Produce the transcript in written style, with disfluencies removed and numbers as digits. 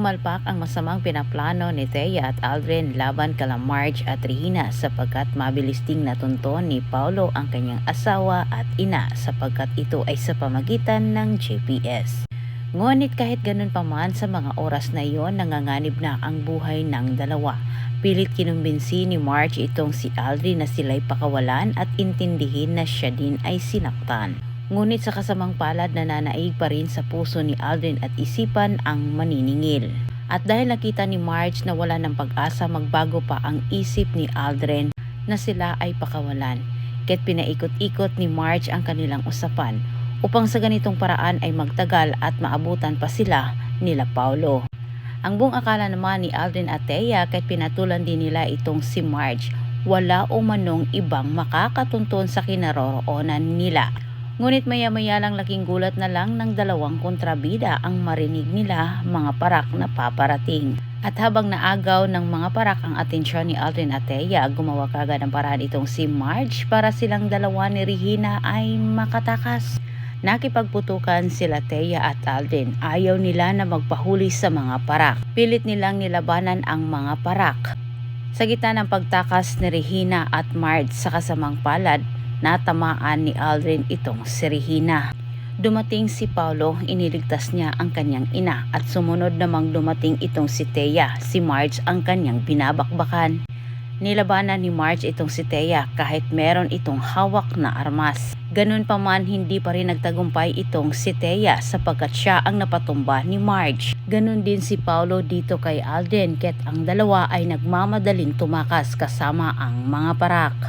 pumalpak ang masamang pinaplano ni Thea at Aldrin laban kala Marge at Regina sapagkat mabilis ding natunton ni Paulo ang kanyang asawa at ina sapagkat ito ay sa pamagitan ng GPS. Ngunit kahit ganun pa man sa mga oras na iyon nanganganib na ang buhay ng dalawa. Pilit kinumbinsi ni Marge itong si Aldrin na sila'y pakawalan at intindihin na siya din ay sinaktan. Ngunit sa kasamang palad nananaig pa rin sa puso ni Aldrin at isipan ang maniningil. At dahil nakita ni Marge na wala ng pag-asa magbago pa ang isip ni Aldrin na sila ay pakawalan. Kaya't pinaikot-ikot ni Marge ang kanilang usapan upang sa ganitong paraan ay magtagal at maabutan pa sila nila Paulo. Ang buong akala naman ni Aldrin at Thea kahit pinatulan din nila itong si Marge, wala o manong ibang makakatuntun sa kinaroroonan nila. Ngunit maya-maya lang laking gulat na lang ng dalawang kontrabida ang marinig nila mga parak na paparating. At habang naagaw ng mga parak ang atensyon ni Aldrin at Thea, gumawa kagad ng paraan itong si Marge para silang dalawa ni Regina ay makatakas. Nakipagputukan sila Thea at Aldrin. Ayaw nila na magpahuli sa mga parak. Pilit nilang nilabanan ang mga parak. Sa gitna ng pagtakas ni Regina at Marge sa kasamang palad, natamaan ni Aldrin itong si Regina. Dumating si Paulo, iniligtas niya ang kanyang ina at sumunod namang dumating itong si Thea, si Marge ang kanyang binabakbakan. Nilabanan ni Marge itong si Thea kahit meron itong hawak na armas. Ganun pa man hindi pa rin nagtagumpay itong si Thea sapagkat siya ang napatumba ni Marge. Ganun din si Paulo dito kay Aldrin kaya't ang dalawa ay nagmamadaling tumakas kasama ang mga parak.